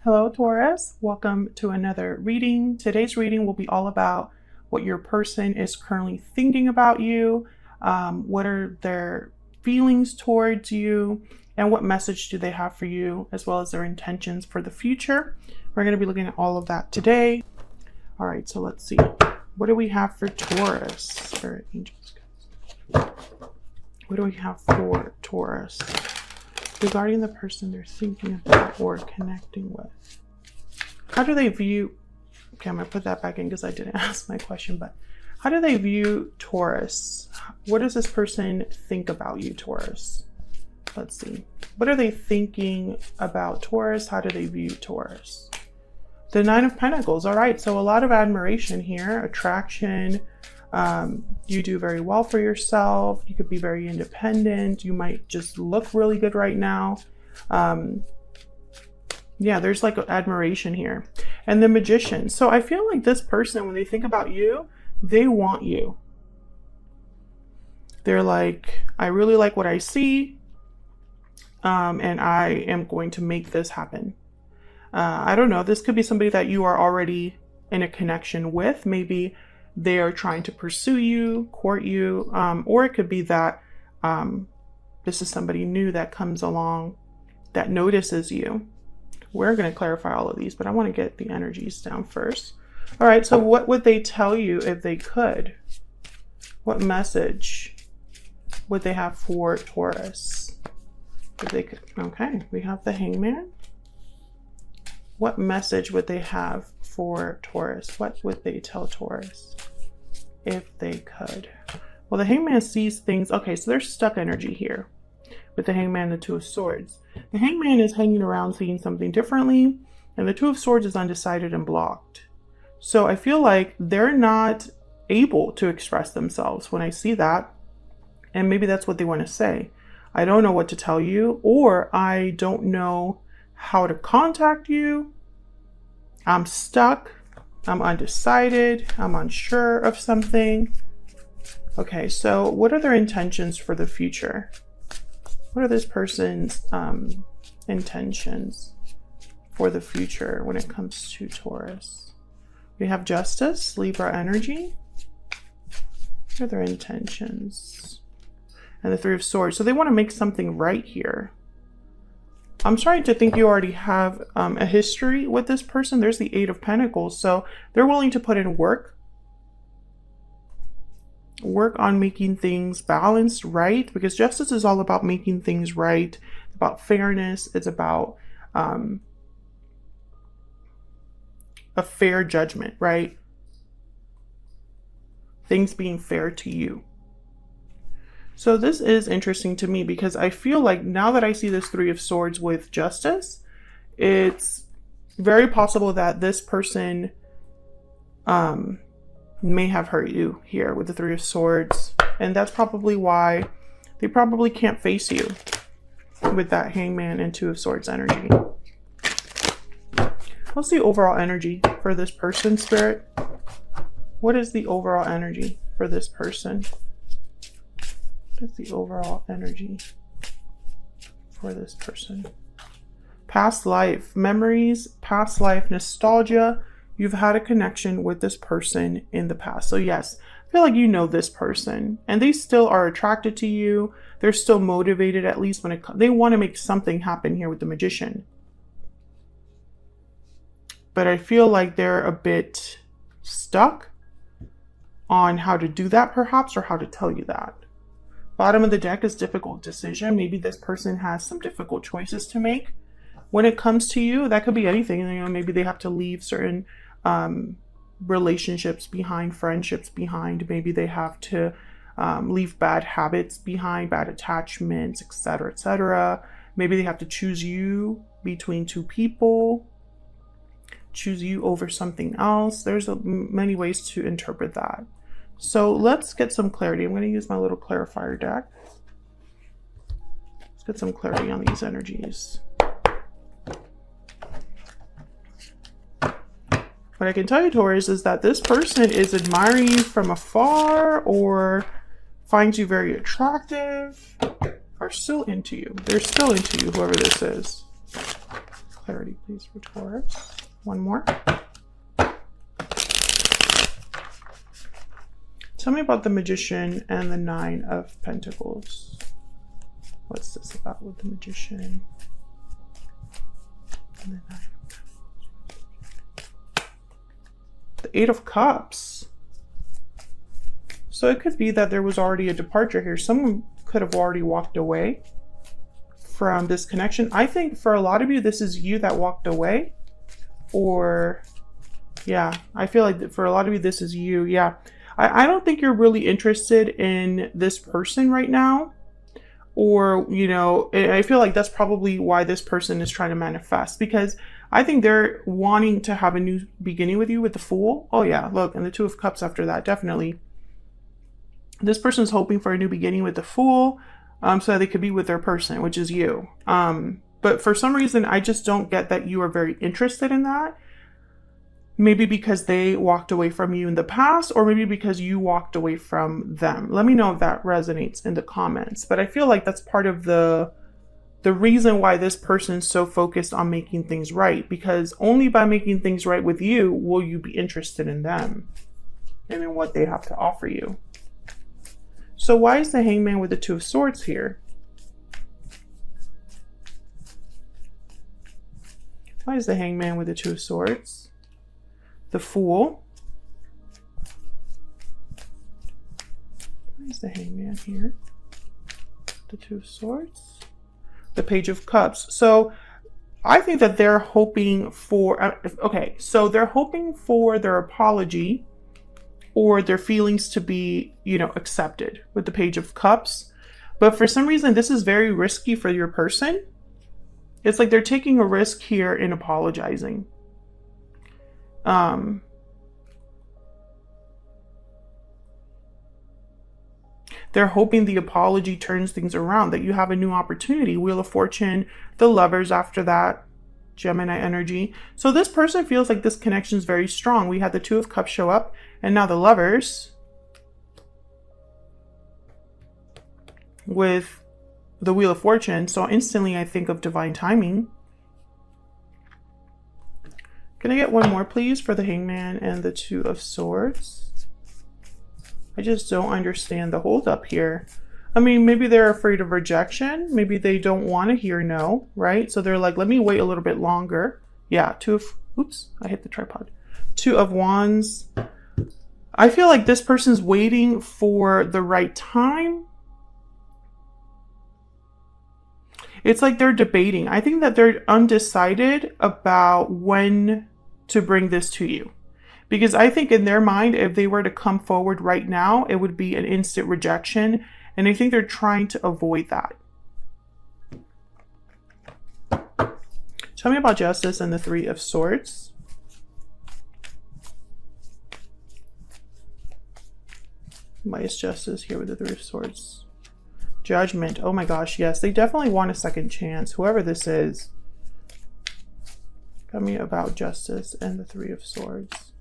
Hello, Taurus. Welcome to another reading. Today's reading will be all about what your person is currently thinking about you, what are their feelings towards you, and what message do they have for you, as well as their intentions for the future. We're going to be looking at all of that today. All right, so let's see. What do we have for Taurus? Spirit angels. What do we have for Taurus regarding the person they're thinking about or connecting with? How do they view, okay, I'm gonna put that back in because I didn't ask my question, but how do they view Taurus? What does this person think about you, Taurus? Let's see. What are they thinking about Taurus? How do they view Taurus? The Nine of Pentacles. All right, so a lot of admiration here, attraction. You do very well for yourself. You could be very independent. You might just look really good right now. Yeah, there's like admiration here. And the Magician. So I feel like this person, when they think about you, they want you. They're like, I really like what I see. And I am going to make this happen. I don't know. This could be somebody that you are already in a connection with. Maybe they are trying to pursue you, court you, or it could be that this is somebody new that comes along that notices you. We're going to clarify all of these, but I want to get the energies down first. All right, so what would they tell you if they could? What message would they have for Taurus? If they could. Okay, we have the Hangman. What message would they have for Taurus? What would they tell Taurus if they could? Well, the Hangman sees things. Okay, so there's stuck energy here with the Hangman and the Two of Swords. The Hangman is hanging around seeing something differently, and the Two of Swords is undecided and blocked. So I feel like they're not able to express themselves when I see that, and maybe that's what they want to say. I don't know what to tell you, or I don't know how to contact you. I'm stuck. I'm undecided. I'm unsure of something. Okay, so what are their intentions for the future? What are this person's intentions for the future when it comes to Taurus? We have Justice, Libra energy. What are their intentions? And the Three of Swords. So they want to make something right here. I'm starting to think you already have a history with this person. There's the Eight of Pentacles. So they're willing to put in work on making things balanced, right? Because justice is all about making things right, about fairness. It's about a fair judgment, right? Things being fair to you. So this is interesting to me because I feel like now that I see this Three of Swords with Justice, it's very possible that this person may have hurt you here with the Three of Swords. And that's probably why they probably can't face you with that Hangman and Two of Swords energy. What's the overall energy for this person, Spirit? What is the overall energy for this person? What is the overall energy for this person? Past life, memories, past life, nostalgia. You've had a connection with this person in the past. So yes, I feel like you know this person and they still are attracted to you. They're still motivated, at least when they want to make something happen here with the Magician. But I feel like they're a bit stuck on how to do that perhaps, or how to tell you that. Bottom of the deck is difficult decision. Maybe this person has some difficult choices to make when it comes to you. That could be anything. You know, maybe they have to leave certain relationships behind, friendships behind. Maybe they have to leave bad habits behind, bad attachments, etc., etc. Maybe they have to choose you between two people, choose you over something else. There's many ways to interpret that. So let's get some clarity. I'm going to use my little clarifier deck. Let's get some clarity on these energies. What I can tell you, Taurus, is that this person is admiring you from afar or finds you very attractive, are still into you. They're still into you, whoever this is. Clarity, please, for Taurus. One more. Tell me about the Magician and the Nine of Pentacles. What's this about with the Magician and the Nine of Pentacles? The Eight of Cups. So it could be that there was already a departure here. Someone could have already walked away from this connection. I think for a lot of you, this is you that walked away. Or, yeah, I feel like for a lot of you, this is you. Yeah. I don't think you're really interested in this person right now. Or, you know, I feel like that's probably why this person is trying to manifest. Because I think they're wanting to have a new beginning with you with the Fool. Oh, yeah, look, and the Two of Cups after that, definitely. This person's hoping for a new beginning with the Fool so that they could be with their person, which is you. But for some reason, I just don't get that you are very interested in that. Maybe because they walked away from you in the past, or maybe because you walked away from them. Let me know if that resonates in the comments. But I feel like that's part of the reason why this person is so focused on making things right. Because only by making things right with you will you be interested in them and in what they have to offer you. So why is the Hangman with the Two of Swords here? Why is the Hangman with the Two of Swords? The Fool. Why is the Hangman here? The Two of Swords. The Page of Cups. So I think that they're hoping for, okay, so they're hoping for their apology or their feelings to be, you know, accepted with the Page of Cups. But for some reason, this is very risky for your person. It's like they're taking a risk here in apologizing. They're hoping the apology turns things around, that you have a new opportunity. Wheel of Fortune, the Lovers after that, Gemini energy. So this person feels like this connection is very strong. We had the Two of Cups show up, and now the Lovers with the Wheel of Fortune. So instantly I think of divine timing. Can I get one more, please, for the Hangman and the Two of Swords? I just don't understand the holdup here. I mean, maybe they're afraid of rejection. Maybe they don't want to hear no, right? So they're like, let me wait a little bit longer. Yeah, oops, I hit the tripod. Two of Wands. I feel like this person's waiting for the right time. It's like they're debating. I think that they're undecided about when to bring this to you. Because I think in their mind, if they were to come forward right now, it would be an instant rejection. And I think they're trying to avoid that. Tell me about Justice and the Three of Swords. Why is Justice here with the Three of Swords? Judgment. Oh my gosh, yes. They definitely want a second chance. Whoever this is. Tell me about Justice and the Three of Swords.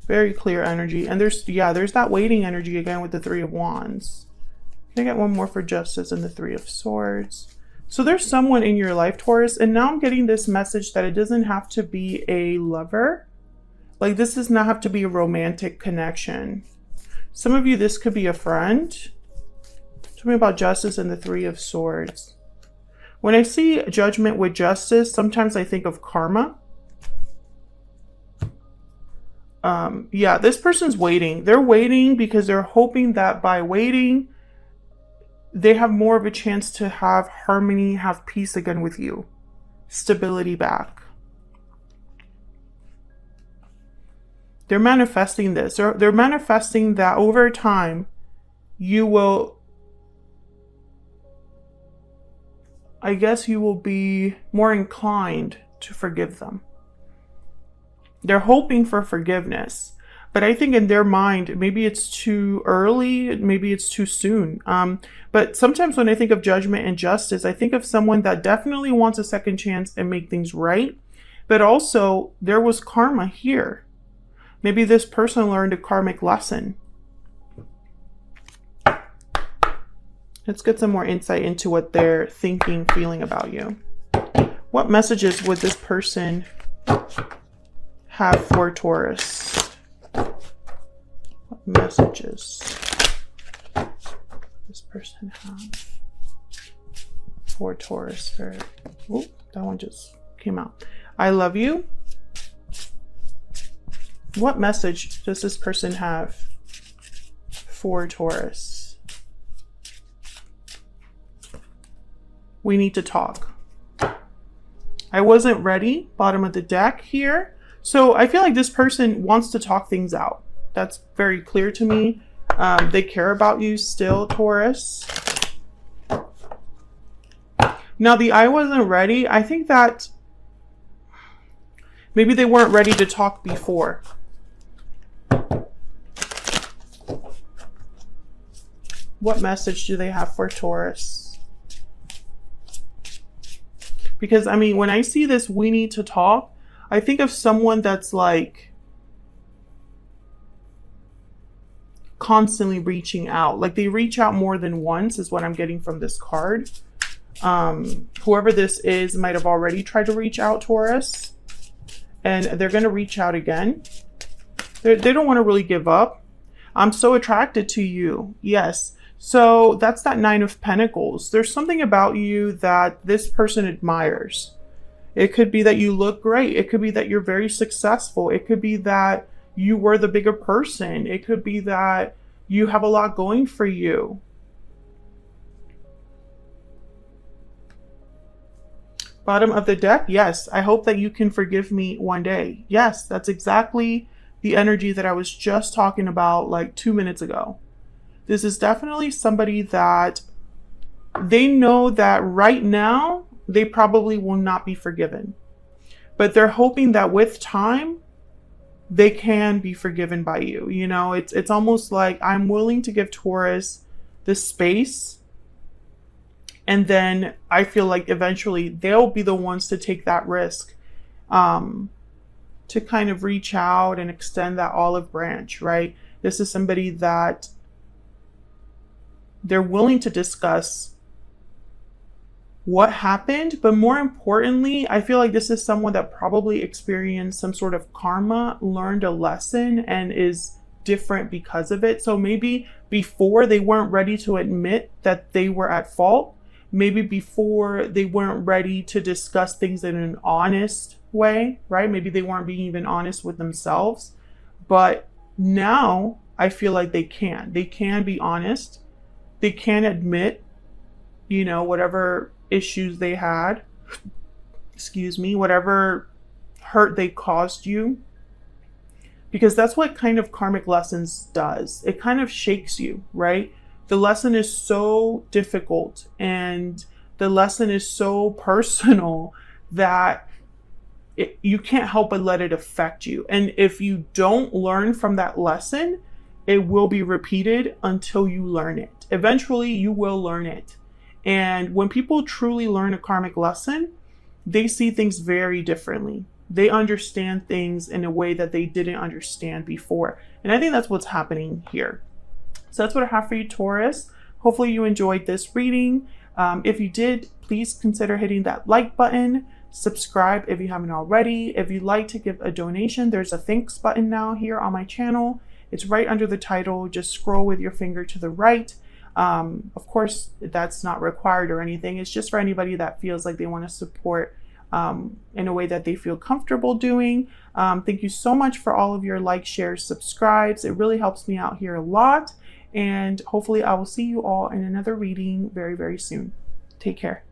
Very clear energy. And there's that waiting energy again with the Three of Wands. Can I get one more for Justice and the Three of Swords? So there's someone in your life, Taurus, and now I'm getting this message that it doesn't have to be a lover. Like, this does not have to be a romantic connection. Some of you, this could be a friend. Tell me about Justice and the Three of Swords. When I see Judgment with Justice, sometimes I think of karma. Yeah, this person's waiting. They're waiting because they're hoping that by waiting, they have more of a chance to have harmony, have peace again with you. Stability back. They're manifesting this. They're manifesting that over time, you will, I guess you will be more inclined to forgive them. They're hoping for forgiveness, but I think in their mind, maybe it's too early, maybe it's too soon. But sometimes when I think of Judgment and Justice, I think of someone that definitely wants a second chance and make things right. But also there was karma here. Maybe this person learned a karmic lesson. Let's get some more insight into what they're thinking, feeling about you. What messages would this person have for Taurus? What messages does this person have for Taurus? Oh, that one just came out. I love you. What message does this person have for Taurus? We need to talk. I wasn't ready, bottom of the deck here. So I feel like this person wants to talk things out. That's very clear to me. They care about you still, Taurus. Now the I wasn't ready, I think that maybe they weren't ready to talk before. What message do they have for Taurus? Because, I mean, when I see this, we need to talk, I think of someone that's like constantly reaching out. Like they reach out more than once is what I'm getting from this card. Whoever this is might have already tried to reach out, Taurus. And they're going to reach out again. They don't want to really give up. I'm so attracted to you. Yes. So that's that Nine of Pentacles. There's something about you that this person admires. It could be that you look great. It could be that you're very successful. It could be that you were the bigger person. It could be that you have a lot going for you. Bottom of the deck, yes. I hope that you can forgive me one day. Yes, that's exactly the energy that I was just talking about like 2 minutes ago. This is definitely somebody that they know that right now they probably will not be forgiven. But they're hoping that with time, they can be forgiven by you. You know, it's almost like I'm willing to give Taurus the space. And then I feel like eventually they'll be the ones to take that risk to kind of reach out and extend that olive branch, right? This is somebody that they're willing to discuss what happened, but more importantly, I feel like this is someone that probably experienced some sort of karma, learned a lesson, and is different because of it. So maybe before they weren't ready to admit that they were at fault. Maybe before they weren't ready to discuss things in an honest way, right? Maybe they weren't being even honest with themselves. But now I feel like they can. They can be honest. They can admit, you know, whatever issues they had, excuse me, whatever hurt they caused you. Because that's what kind of karmic lessons does. It kind of shakes you, right? The lesson is so difficult and the lesson is so personal that you can't help but let it affect you. And if you don't learn from that lesson, it will be repeated until you learn it. Eventually, you will learn it. And when people truly learn a karmic lesson, they see things very differently. They understand things in a way that they didn't understand before. And I think that's what's happening here. So that's what I have for you, Taurus. Hopefully you enjoyed this reading. If you did, please consider hitting that like button. Subscribe if you haven't already. If you'd like to give a donation, there's a thanks button now here on my channel. It's right under the title. Just scroll with your finger to the right. Of course, that's not required or anything. It's just for anybody that feels like they want to support in a way that they feel comfortable doing. Thank you so much for all of your likes, shares, subscribes. It really helps me out here a lot. And hopefully I will see you all in another reading very, very soon. Take care.